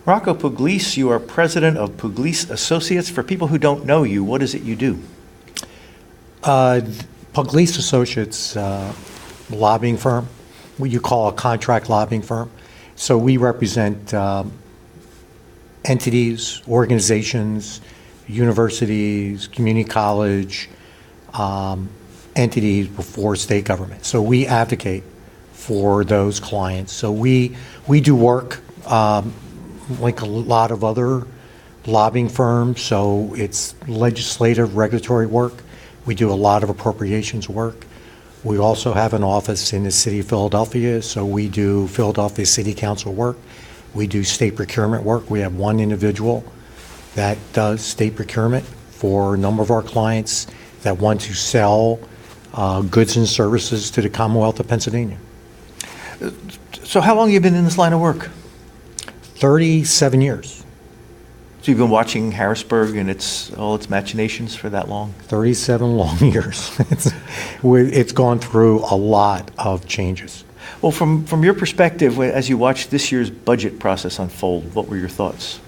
Rocco Pugliese, you are president of Pugliese Associates. For people who don't know you, what is it you do? Pugliese Associates, lobbying firm, what you call a contract lobbying firm. So we represent entities, organizations, universities, community college, entities before state government. So we advocate for those clients. So we do work like a lot of other lobbying firms. So it's legislative, regulatory work. We do a lot of appropriations work. We also have an office in the city of Philadelphia, so we do Philadelphia City Council work. We do state procurement work. We have one individual that does state procurement for a number of our clients that want to sell goods and services to the Commonwealth of Pennsylvania. So how long have you been in this line of work? 37 years. So you've been watching Harrisburg and all its machinations for that long? 37 long years. It's gone through a lot of changes. Well, from your perspective, as you watched this year's budget process unfold, what were your thoughts?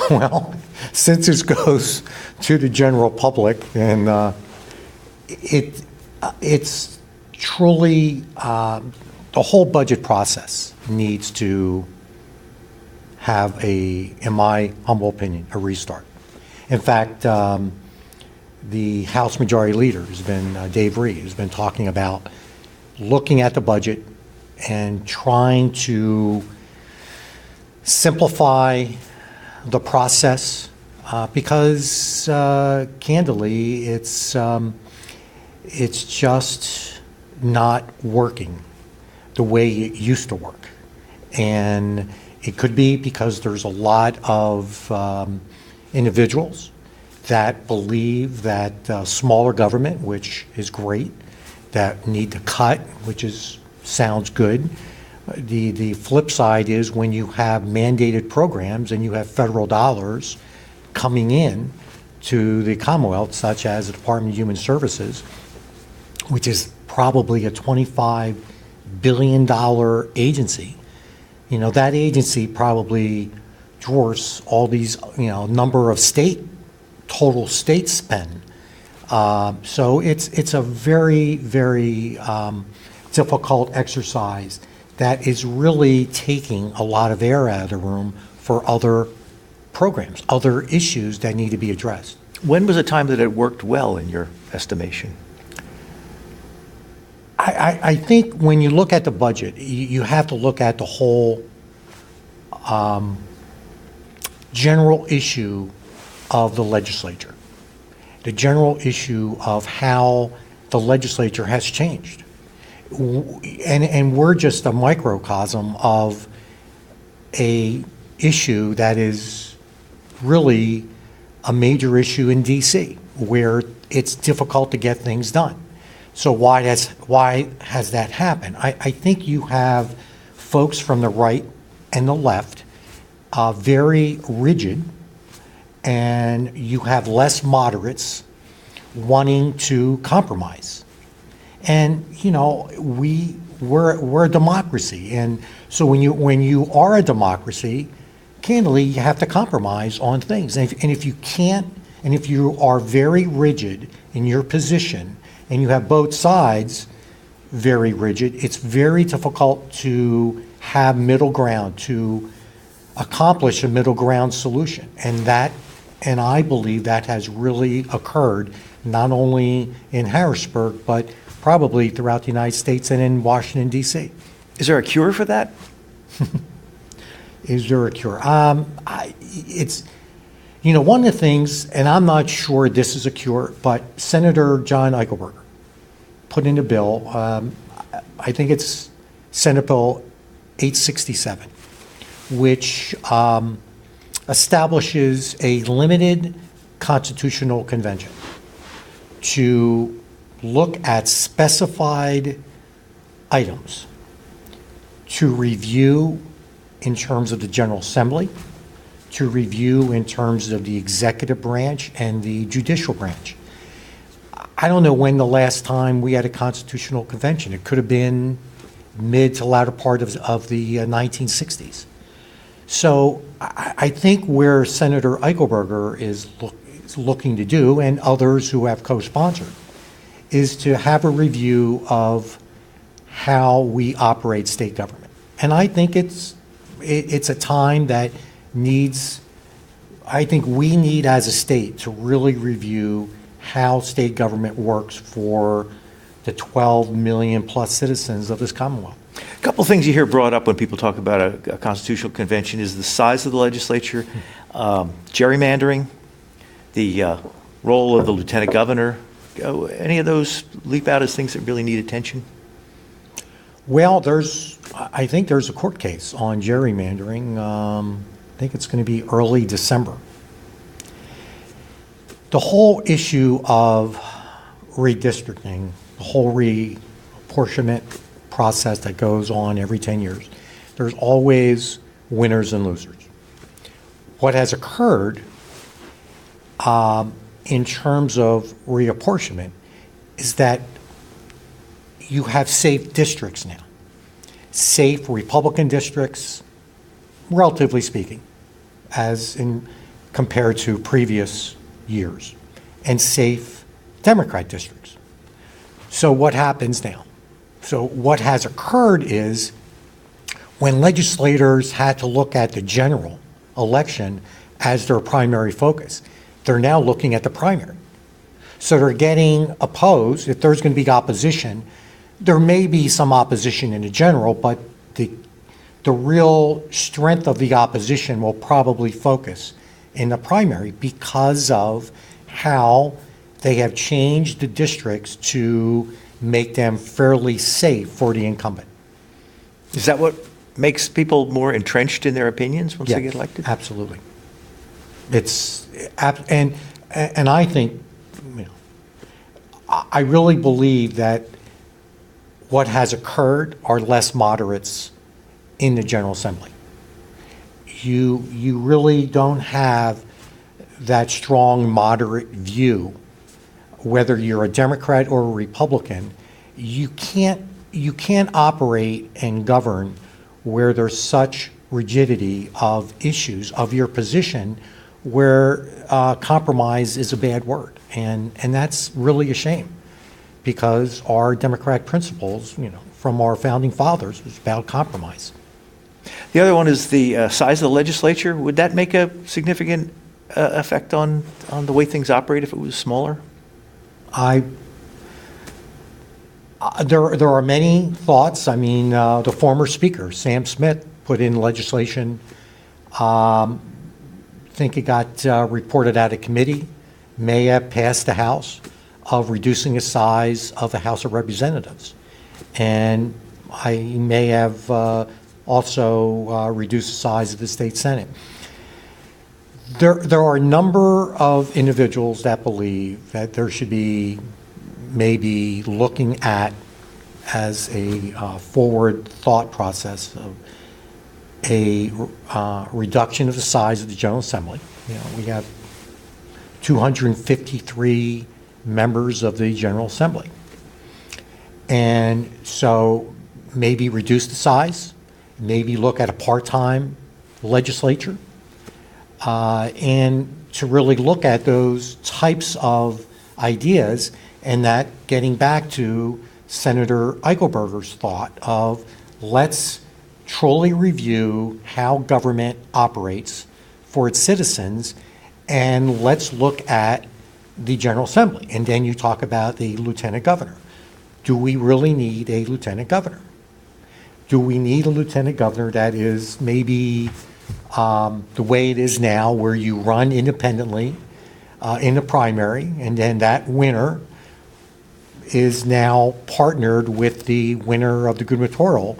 Well, since this goes to the general public, and it's truly, the whole budget process needs to have in my humble opinion, a restart. In fact, the House Majority Leader has been, Dave Reed, has been talking about looking at the budget and trying to simplify the process because candidly, it's just not working the way it used to work. And it could be because there's a lot of individuals that believe that smaller government, which is great, that need to cut, which sounds good. The flip side is when you have mandated programs and you have federal dollars coming in to the Commonwealth, such as the Department of Human Services, which is probably a $25 billion agency. You know, that agency probably dwarfs all these, number of total state spend. So it's a very, very difficult exercise that is really taking a lot of air out of the room for other programs, other issues that need to be addressed. When was a time that it worked well in your estimation? I think when you look at the budget, you have to look at the whole general issue of the legislature, the general issue of how the legislature has changed. And we're just a microcosm of a issue that is really a major issue in DC, where it's difficult to get things done. So why has that happened? I think you have folks from the right and the left very rigid, and you have less moderates wanting to compromise. And we're a democracy, and so when you are a democracy, candidly, you have to compromise on things. And if you can't, and if you are very rigid in your position, and you have both sides very rigid, it's very difficult to have middle ground, to accomplish a middle ground solution. And I believe that has really occurred not only in Harrisburg, but probably throughout the United States and in Washington, D.C. Is there a cure for that? Is there a cure? One of the things, and I'm not sure this is a cure, but Senator John Eichelberger put in a bill, I think it's Senate Bill 867, which establishes a limited constitutional convention to look at specified items to review in terms of the General Assembly, to review in terms of the executive branch and the judicial branch. I don't know when the last time we had a constitutional convention. It could have been mid to latter part of the 1960s. So I think where Senator Eichelberger is looking to do, and others who have co-sponsored, is to have a review of how we operate state government. And I think it's a time that needs, I think we need as a state to really review how state government works for the 12 million plus citizens of this Commonwealth. A couple of things you hear brought up when people talk about a constitutional convention is the size of the legislature, gerrymandering, the role of the lieutenant governor. Any of those leap out as things that really need attention? Well, I think there's a court case on gerrymandering. I think it's going to be early December. The whole issue of redistricting, the whole reapportionment process that goes on every 10 years, there's always winners and losers. What has occurred in terms of reapportionment is that you have safe districts now. Safe Republican districts, relatively speaking, as in compared to previous years, and safe Democrat districts. So what happens now? So what has occurred is when legislators had to look at the general election as their primary focus, they're now looking at the primary. So they're getting opposed. If there's going to be opposition, there may be some opposition in the general, but the real strength of the opposition will probably focus in the primary because of how they have changed the districts to make them fairly safe for the incumbent. Is that what makes people more entrenched in their opinions once they Yes, get elected? Absolutely. And I think, I really believe that what has occurred are less moderates in the General Assembly. You really don't have that strong moderate view, whether you're a Democrat or a Republican. You can't operate and govern where there's such rigidity of issues of your position, where compromise is a bad word, and that's really a shame, because our democratic principles, from our founding fathers, was about compromise. The other one is the size of the legislature. Would that make a significant effect on the way things operate if it was smaller? There are many thoughts. I mean, the former speaker, Sam Smith, put in legislation. I think it got reported out of committee, may have passed the House, of reducing the size of the House of Representatives. And I may have also reduced the size of the state Senate. There are a number of individuals that believe that there should be maybe looking at, as a forward thought process, of a reduction of the size of the General Assembly. We have 253 members of the General Assembly. And so maybe reduce the size, maybe look at a part-time legislature, and to really look at those types of ideas, and that getting back to Senator Eichelberger's thought of let's truly review how government operates for its citizens, and let's look at the General Assembly. And then you talk about the lieutenant governor. Do we really need a lieutenant governor? Do we need a lieutenant governor that is maybe the way it is now, where you run independently in the primary, and then that winner is now partnered with the winner of the gubernatorial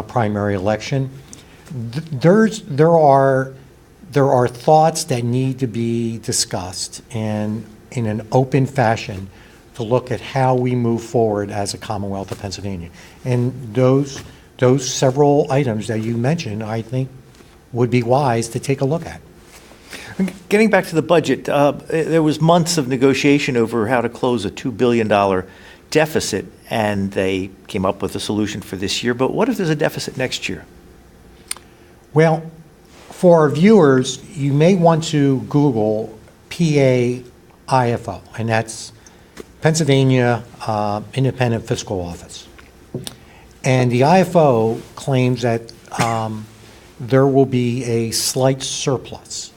primary election? There are thoughts that need to be discussed, and in an open fashion, to look at how we move forward as a Commonwealth of Pennsylvania. And those several items that you mentioned, I think, would be wise to take a look at. Getting back to the budget, there was months of negotiation over how to close a $2 billion deficit, and they came up with a solution for this year. But what if there's a deficit next year? Well, For our viewers, you may want to Google PAIFO, and that's Pennsylvania Independent Fiscal Office. And the IFO claims that there will be a slight surplus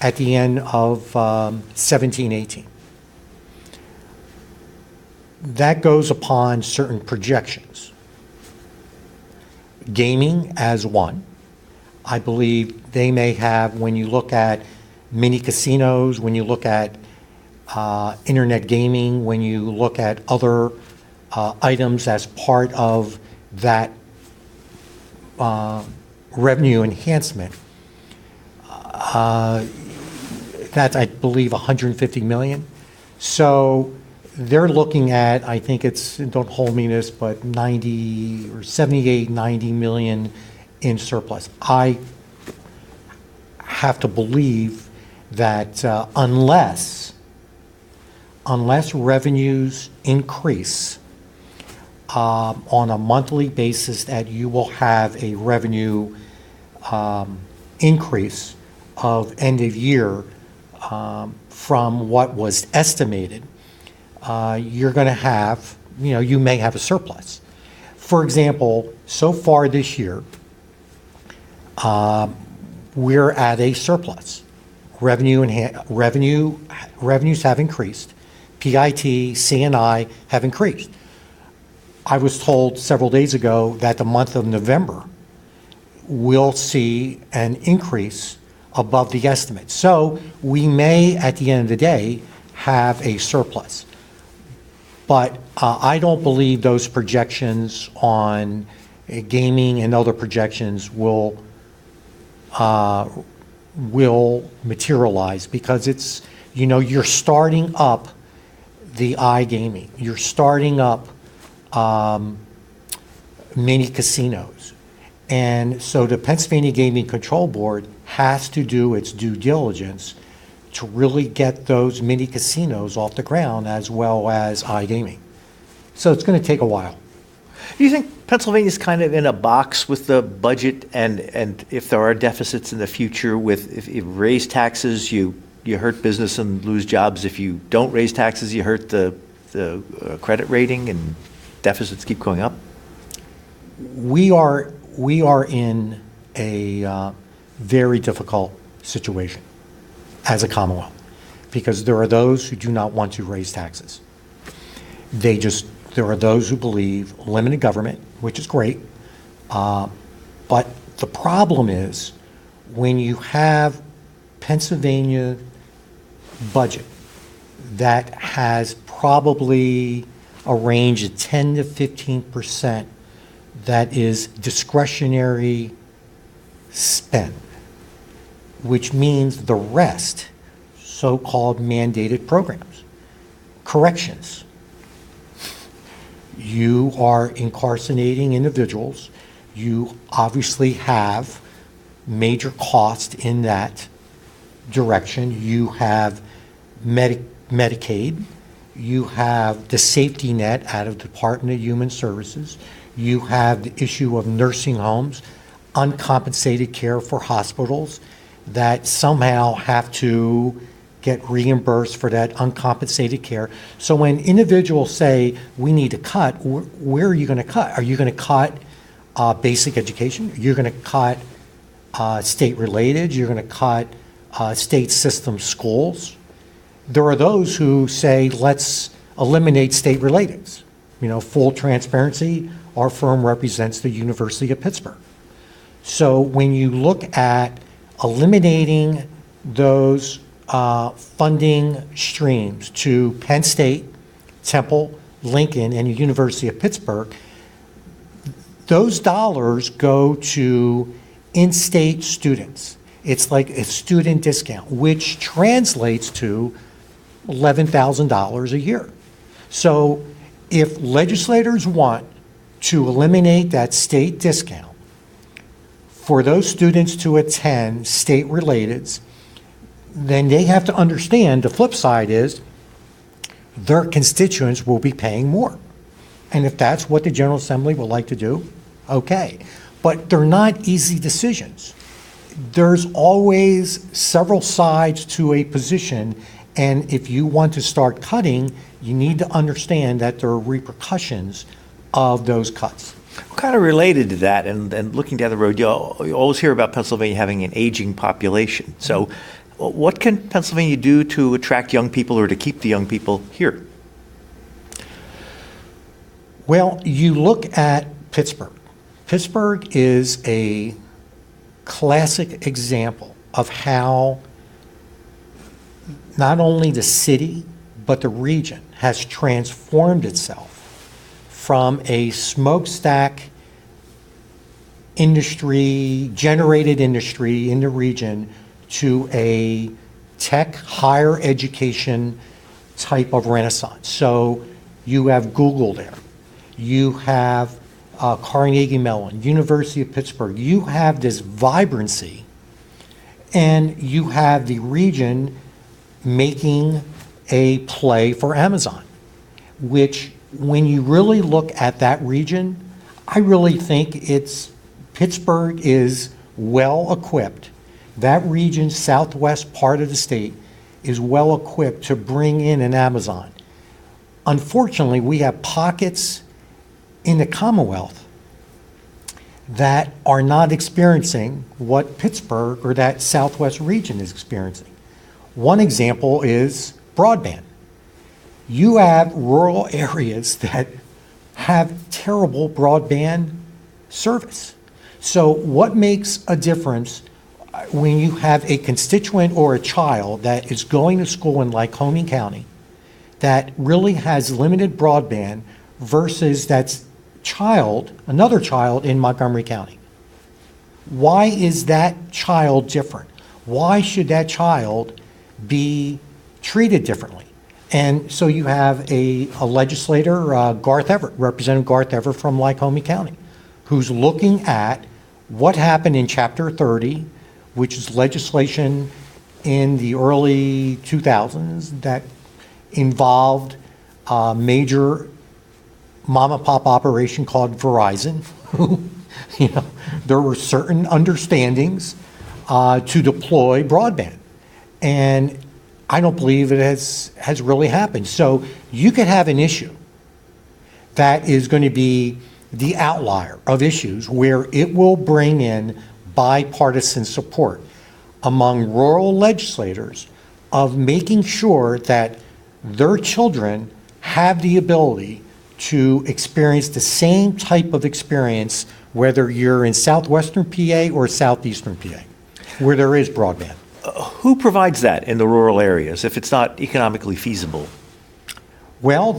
at the end of 17-18. That goes upon certain projections. Gaming as one. I believe they may have, when you look at mini casinos, when you look at internet gaming, when you look at other items as part of that revenue enhancement, that's, I believe, 150 million. So they're looking at, I think it's, don't hold me to this, but 90 or 78, 90 million in surplus. I have to believe that unless revenues increase on a monthly basis, that you will have a revenue increase of end of year from what was estimated, you're going to have, you may have a surplus. For example, so far this year, we're at a surplus. Revenues have increased. PIT, CNI have increased. I was told several days ago that the month of November will see an increase above the estimate. So we may, at the end of the day, have a surplus. But I don't believe those projections on gaming and other projections will materialize, because it's, you're starting up the iGaming. You're starting up mini casinos. And so the Pennsylvania Gaming Control Board has to do its due diligence to really get those mini casinos off the ground, as well as iGaming. So it's going to take a while. Do you think Pennsylvania's kind of in a box with the budget, and if there are deficits in the future, if you raise taxes, you hurt business and lose jobs. If you don't raise taxes, you hurt the credit rating, and deficits keep going up? We are in a very difficult situation as a Commonwealth, because there are those who do not want to raise taxes. There are those who believe limited government, which is great, but the problem is when you have Pennsylvania budget that has probably a range of 10 to 15% that is discretionary spend, which means the rest, so-called mandated programs, corrections. You are incarcerating individuals. You obviously have major cost in that direction. You have Medicaid. You have the safety net out of the Department of Human Services. You have the issue of nursing homes, uncompensated care for hospitals that somehow have to get reimbursed for that uncompensated care. So when individuals say, we need to cut, where are you going to cut? Are you going to cut basic education? You're going to cut state-related? You're going to cut state system schools? There are those who say, let's eliminate state-related. Full transparency, our firm represents the University of Pittsburgh. So when you look at eliminating those funding streams to Penn State, Temple, Lincoln, and the University of Pittsburgh, those dollars go to in-state students. It's like a student discount, which translates to $11,000 a year. So if legislators want to eliminate that state discount for those students to attend state-relateds, then they have to understand the flip side is their constituents will be paying more. And if that's what the General Assembly would like to do, okay. But they're not easy decisions. there's always several sides to a position, and if you want to start cutting, you need to understand that there are repercussions of those cuts. Kind of related to that, and looking down the road, you always hear about Pennsylvania having an aging population. So what can Pennsylvania do to attract young people or to keep the young people here? Well, you look at Pittsburgh. Pittsburgh is a classic example of how not only the city, but the region has transformed itself from a smokestack industry, generated industry in the region, to a tech, higher education type of renaissance. So you have Google there. You have Carnegie Mellon, University of Pittsburgh. You have this vibrancy, and you have the region making a play for Amazon, which, when you really look at that region, I really think Pittsburgh is well equipped. That region, southwest part of the state, is well equipped to bring in an Amazon. Unfortunately, we have pockets in the Commonwealth that are not experiencing what Pittsburgh or that southwest region is experiencing. One example is broadband. You have rural areas that have terrible broadband service. So what makes a difference when you have a constituent or a child that is going to school in Lycoming County that really has limited broadband versus that child, another child in Montgomery County? Why is that child different? Why should that child be treated differently? And so you have a legislator, Garth Everett, Representative Garth Everett from Lycoming County, who's looking at what happened in Chapter 30, which is legislation in the early 2000s that involved a major mom and pop operation called Verizon. There were certain understandings to deploy broadband. And I don't believe it has really happened. So you could have an issue that is going to be the outlier of issues where it will bring in bipartisan support among rural legislators of making sure that their children have the ability to experience the same type of experience, whether you're in southwestern PA or southeastern PA, where there is broadband. Who provides that in the rural areas if it's not economically feasible? Well,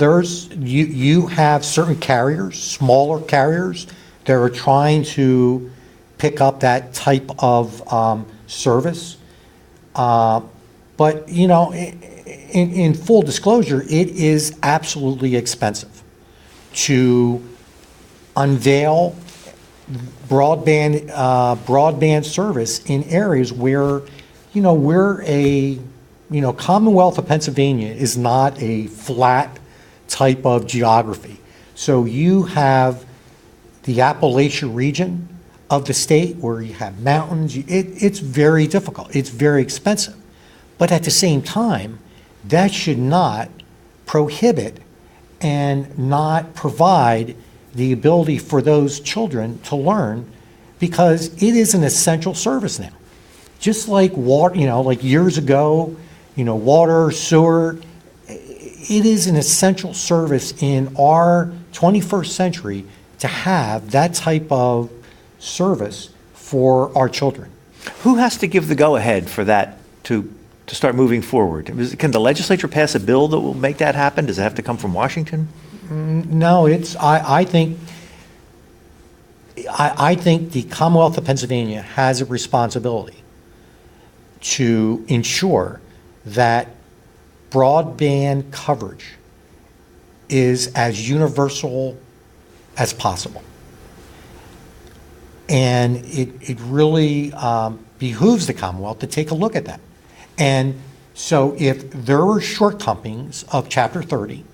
you have certain carriers, smaller carriers, that are trying to pick up that type of service. But, in full disclosure, it is absolutely expensive to unveil broadband service in areas where, Commonwealth of Pennsylvania is not a flat type of geography. So you have the Appalachia region of the state where you have mountains. It's very difficult. It's very expensive. But at the same time, that should not prohibit and not provide the ability for those children to learn, because it is an essential service now. Just like water, like years ago, water, sewer, it is an essential service in our 21st century to have that type of service for our children. Who has to give the go-ahead for that to start moving forward? Can the legislature pass a bill that will make that happen? Does it have to come from Washington? No, I think the Commonwealth of Pennsylvania has a responsibility to ensure that broadband coverage is as universal as possible. And it really behooves the Commonwealth to take a look at that. And so if there were shortcomings of Chapter 30,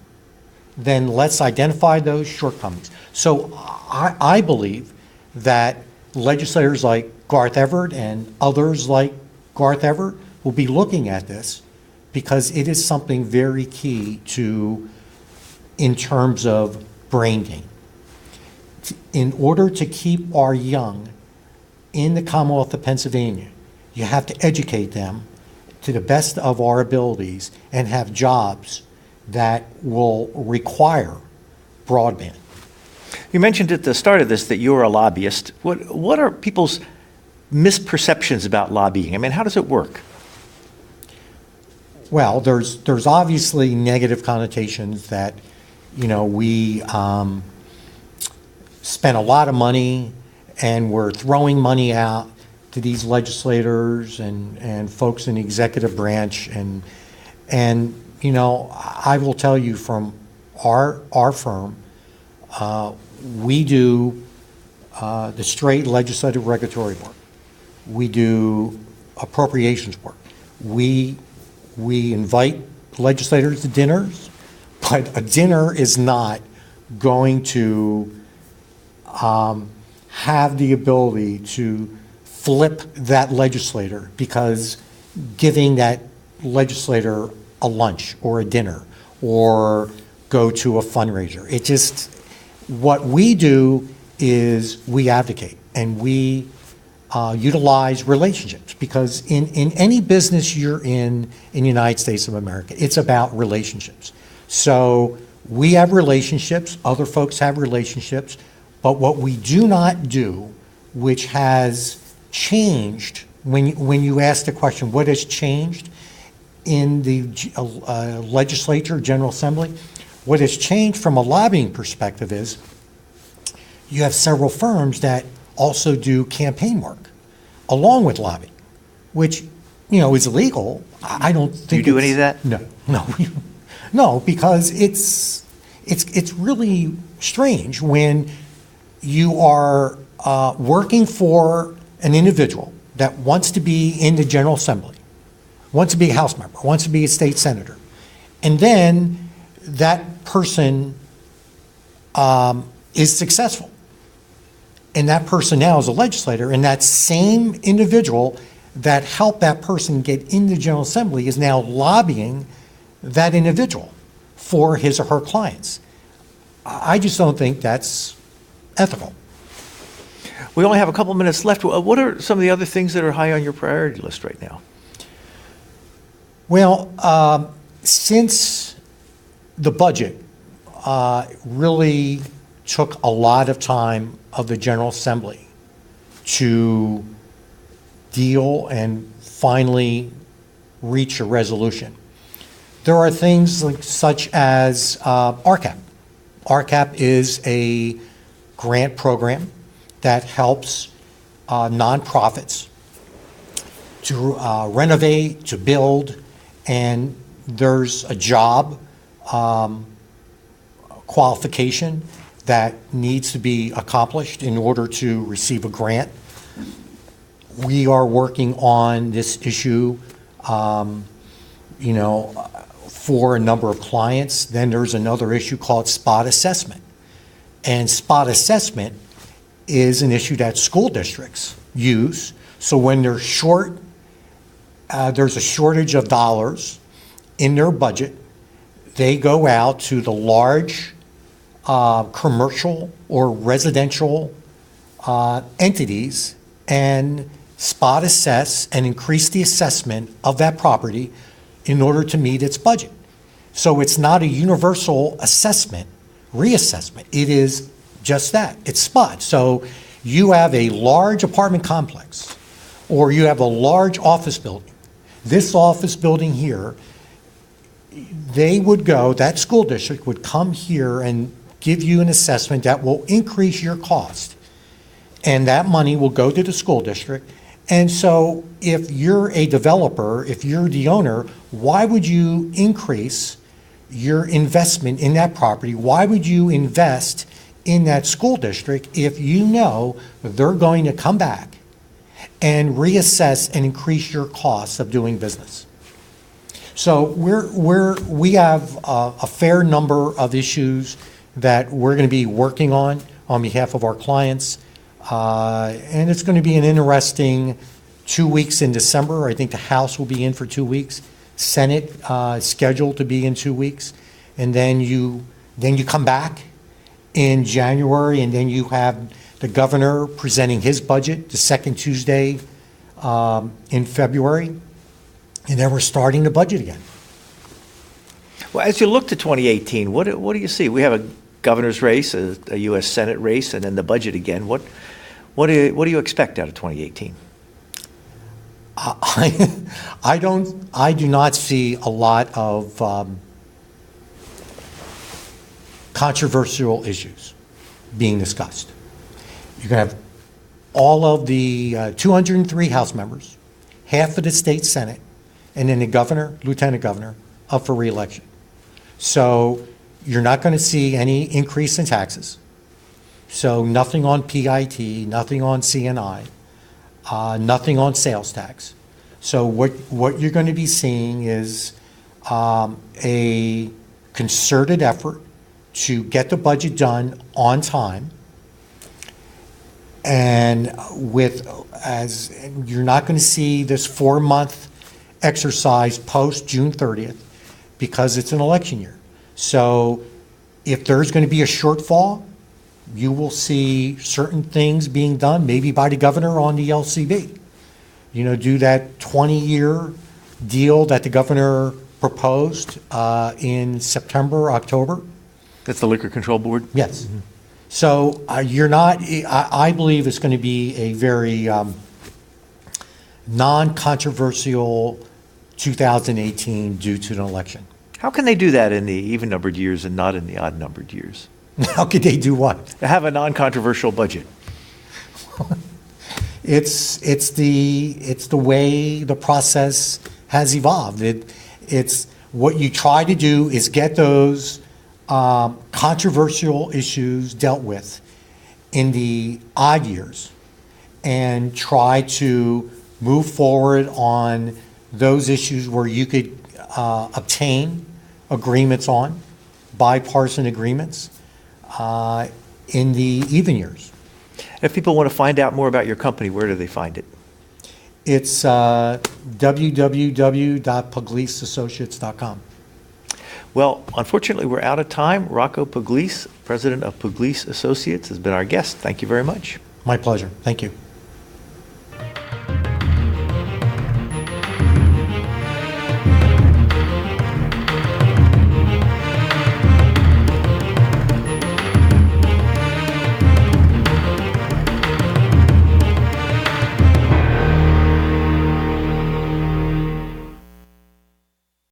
then let's identify those shortcomings. So I believe that legislators like Garth Everett and others like Garth Everett will be looking at this because it is something very key to, in terms of brain gain. In order to keep our young in the Commonwealth of Pennsylvania, you have to educate them to the best of our abilities and have jobs that will require broadband. You mentioned at the start of this that you're a lobbyist. What are people's misperceptions about lobbying? I mean, how does it work? Well, there's obviously negative connotations that, we spend a lot of money and we're throwing money out to these legislators and folks in the executive branch. And I will tell you from our firm, we do the straight legislative regulatory work. We do appropriations work. We invite legislators to dinners, but a dinner is not going to have the ability to flip that legislator because giving that legislator a lunch or a dinner or go to a fundraiser. What we do is we advocate and we utilize relationships because in any business you're in the United States of America, it's about relationships. So we have relationships, other folks have relationships, but what we do not do, which has changed, when you ask the question, what has changed in the legislature, General Assembly, what has changed from a lobbying perspective is you have several firms that also do campaign work along with lobbying, which, is illegal. I don't think. Do you do any of that? No, because it's really strange when you are working for an individual that wants to be in the General Assembly, wants to be a House member, wants to be a state senator, and then that person is successful. And that person now is a legislator, and that same individual that helped that person get in the General Assembly is now lobbying that individual for his or her clients. I just don't think that's ethical. We only have a couple minutes left. What are some of the other things that are high on your priority list right now? Well, since the budget really took a lot of time of the General Assembly to deal and finally reach a resolution, there are things such as RCAP. RCAP is a grant program that helps nonprofits to renovate, to build, and there's a job qualification that needs to be accomplished in order to receive a grant. We are working on this issue, for a number of clients. Then there's another issue called spot assessment. And spot assessment is an issue that school districts use. So when they're short, there's a shortage of dollars in their budget, they go out to the large commercial or residential entities and spot assess and increase the assessment of that property in order to meet its budget. So it's not a universal assessment, reassessment. It is just that, it's spot. So you have a large apartment complex or you have a large office building. This office building here, they would go, that school district would come here and give you an assessment that will increase your cost. And that money will go to the school district. And so if you're a developer, if you're the owner, why would you increase your investment in that property? Why would you invest in that school district if you know they're going to come back and reassess and increase your costs of doing business? So we have a fair number of issues that we're going to be working on behalf of our clients. And it's going to be an interesting 2 weeks in December. I think the House will be in for 2 weeks. Senate scheduled to be in 2 weeks. And then you come back in January, and then you have the governor presenting his budget the second Tuesday in February. And then we're starting the budget again. Well, as you look to 2018, what do you see? We have a governor's race, a U.S. Senate race, and then the budget again. What do you expect out of 2018? I do not see a lot of controversial issues being discussed. You're going to have all of the 203 House members, half of the state Senate, and then the governor, lieutenant governor, up for re-election. So you're not going to see any increase in taxes. So nothing on PIT, nothing on CNI, nothing on sales tax. So what you're going to be seeing is a concerted effort to get the budget done on time. And you're not going to see this 4-month exercise post June 30th because it's an election year. So if there's going to be a shortfall, you will see certain things being done, maybe by the governor on the LCB. Do that 20-year deal that the governor proposed in September, October. That's the Liquor Control Board? Yes. Mm-hmm. So I believe it's going to be a very non-controversial 2018 due to an election. How can they do that in the even-numbered years and not in the odd-numbered years? How could they do what? Have a non-controversial budget. It's the way the process has evolved. It's what you try to do is get those controversial issues dealt with in the odd years and try to move forward on those issues where you could obtain agreements on, bipartisan agreements, in the even years. If people want to find out more about your company, where do they find it? It's www.puglieseassociates.com. Well, unfortunately, we're out of time. Rocco Pugliese, president of Pugliese Associates, has been our guest. Thank you very much. My pleasure. Thank you.